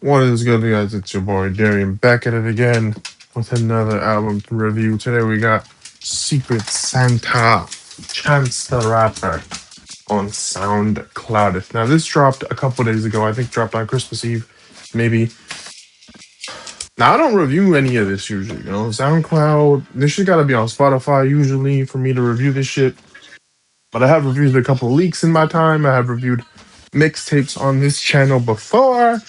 What is good, guys? It's your boy Darian back at it again with another album to review. Today we got Secret Santa, Chance the Rapper on SoundCloud. Now this dropped a couple days ago. I think dropped on Christmas Eve, maybe. Now I don't review any of this usually. SoundCloud. This shit gotta be on Spotify usually for me to review this shit. But I have reviewed a couple leaks in my time. I have reviewed mixtapes on this channel before.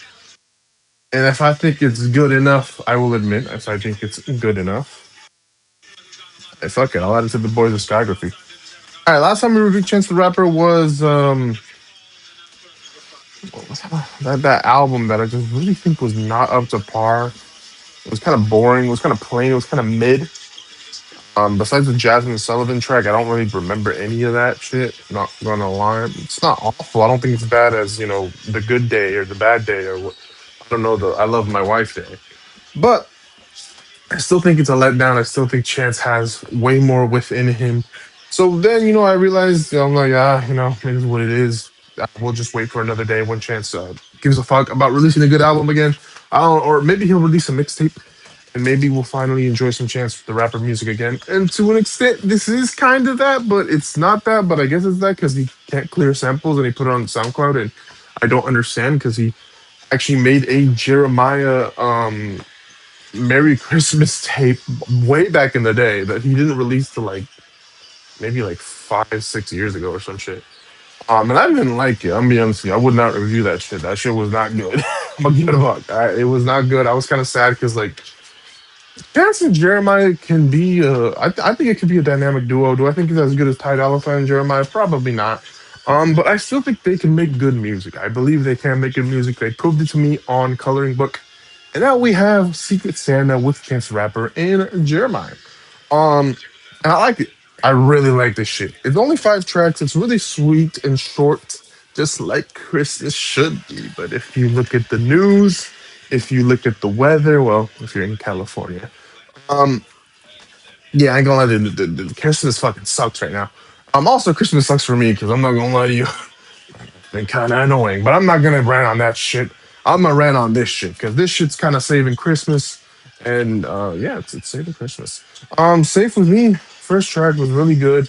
And if I think it's good enough, I will admit, if I think it's good enough, fuck it, I'll add it to the boys' discography. All right, last time we reviewed Chance the Rapper was what was that album that I just really think was not up to par. It was kind of boring. It was kind of plain. It was kind of mid. Besides the Jasmine Sullivan track, I don't really remember any of that shit. Not gonna lie, it's not awful. I don't think it's bad as the Good Day or the Bad Day or what. I don't know the I Love My Wife Day, but I still think it's a letdown. I still think Chance has way more within him. So then, I realized, I'm like, it is what it is. We'll just wait for another day when Chance gives a fuck about releasing a good album again. Or maybe he'll release a mixtape and maybe we'll finally enjoy some Chance with the rapper music again. And to an extent, this is kind of that, but it's not that. But I guess it's that because he can't clear samples and he put it on SoundCloud. And I don't understand because he actually made a Jeremiah Merry Christmas tape way back in the day that he didn't release to like maybe like 5, 6 years ago or some shit. And I didn't like it. I'm gonna be honest with you. I would not review that shit. That shit was not good. I'm gonna give it a fuck. It was not good. I was kind of sad because like Chance and Jeremiah can be. I think it could be a dynamic duo. Do I think it's as good as Ty Dolla Sign and Jeremiah? Probably not. But I still think they can make good music. I believe they can make good music. They proved it to me on Coloring Book. And now we have Secret Santa with Chance the Rapper and Jeremiah. Um, and I like it. I really like this shit. It's only 5 tracks. It's really sweet and short, just like Christmas should be. But if you look at the news, if you look at the weather, well, if you're in California, um, yeah, I ain't gonna lie, the Christmas fucking sucks right now. Also Christmas sucks for me because I'm not gonna lie to you, been kind of annoying. But I'm not gonna rant on that shit. I'm gonna rant on this shit because this shit's kind of saving Christmas, and yeah, it's saving Christmas. Safe with me. First track was really good.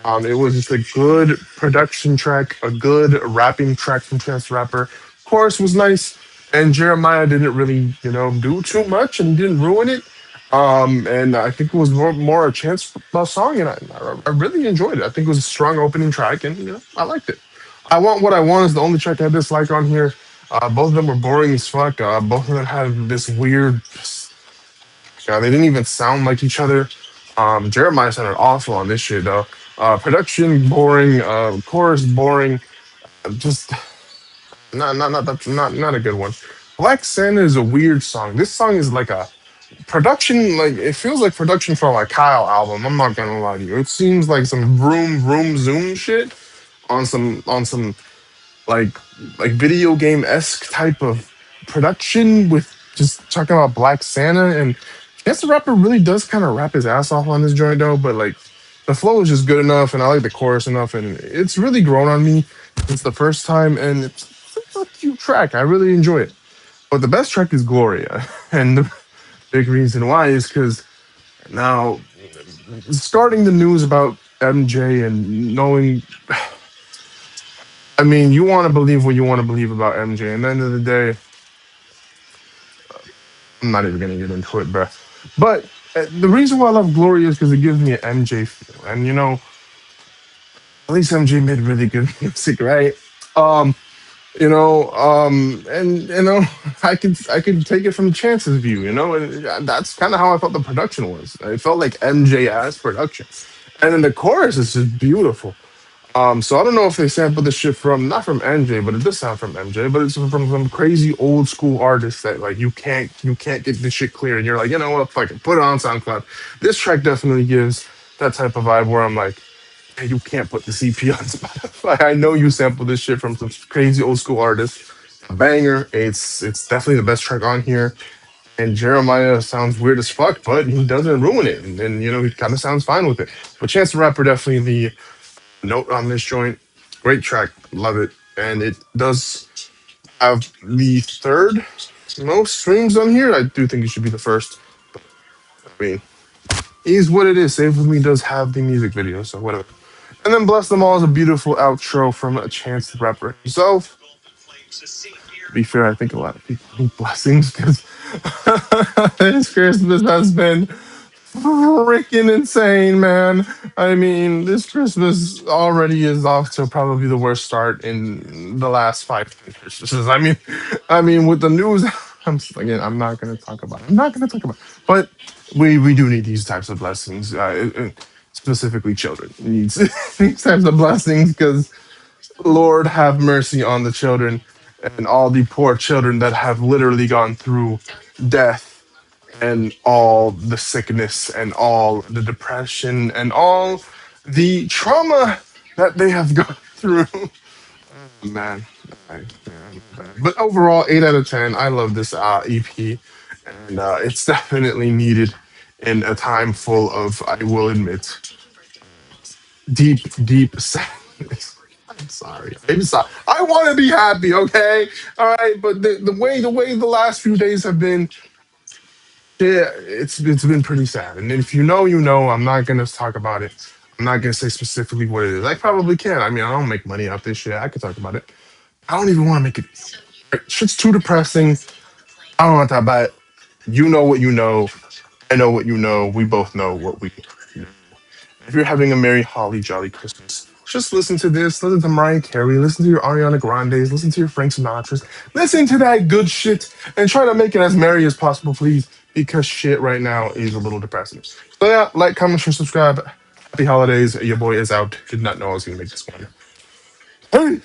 It was just a good production track, a good rapping track from Chance the Rapper. Chorus was nice, and Jeremiah didn't really, do too much and didn't ruin it. And I think it was more a Chance song, and I really enjoyed it. I think it was a strong opening track, and I liked it. I Want What I Want is the only track I dislike on here. Both of them were boring as fuck. Both of them had this weird. They didn't even sound like each other. Jeremiah sounded awful on this shit though. Production boring. Chorus boring. Just not a good one. Black Santa is a weird song. This song is like a production. Like it feels like production for like Kyle album. I'm not gonna lie to you. It seems like some vroom zoom shit on some like video game esque type of production with just talking about Black Santa. And I guess the rapper really does kind of rap his ass off on this joint though, but like the flow is just good enough and I like the chorus enough and it's really grown on me since the first time and it's a cute track. I really enjoy it. But the best track is Gloria. And the big reason why is because now starting the news about MJ and knowing I mean, you want to believe what you want to believe about MJ. And at the end of the day, I'm not even going to get into it, bruh. But the reason why I love Gloria is because it gives me an MJ feel. And, at least MJ made really good music, right? Um, and, I can take it from Chance's view, and that's kind of how I felt the production was. It felt like MJ ass production. And then the chorus is just beautiful. So I don't know if they sampled the shit from not from MJ, but it does sound from MJ, but it's from some crazy old school artists that like you can't get this shit clear, and you're like, you know what, fuck it, put it on SoundCloud. This track definitely gives that type of vibe where I'm like, hey, you can't put the CP on Spotify. I know you sampled this shit from some crazy old school artist. A banger. It's definitely the best track on here. And Jeremiah sounds weird as fuck, but he doesn't ruin it. And he kind of sounds fine with it. But Chance the Rapper definitely the note on this joint. Great track, love it, and it does. have the third most streams on here. I do think it should be the first. I mean, is what it is. Save With Me does have the music video, so whatever. And then Bless Them All is a beautiful outro from a Chance the Rapper himself. To be fair, I think a lot of people need blessings because this Christmas has been freaking insane, man. I mean, this Christmas already is off to probably the worst start in the last 5 Christmases. I mean, with the news, I'm not gonna talk about. It. I'm not gonna talk about. It. But we do need these types of blessings, specifically children needs these types of blessings because Lord have mercy on the children and all the poor children that have literally gone through death and all the sickness and all the depression and all the trauma that they have gone through. Man, but overall, 8 out of 10. I love this EP, and it's definitely needed in a time full of, I will admit, deep, deep sadness. I'm sorry. I'm sorry. I want to be happy, okay? All right, but the way the last few days have been, yeah, it's been pretty sad. And if you know, you know. I'm not gonna talk about it. I'm not gonna say specifically what it is. I probably can. I mean, I don't make money off this shit. I could talk about it. I don't even want to make it. Shit's too depressing. I don't want to talk about it. You know what you know. I know what you know. We both know what we know. If you're having a merry, holly, jolly Christmas, just listen to this. Listen to Mariah Carey. Listen to your Ariana Grandes. Listen to your Frank Sinatras. Listen to that good shit and try to make it as merry as possible, please, because shit right now is a little depressing. So yeah, like, comment, share, subscribe. Happy holidays. Your boy is out. Did not know I was gonna make this one. Hey.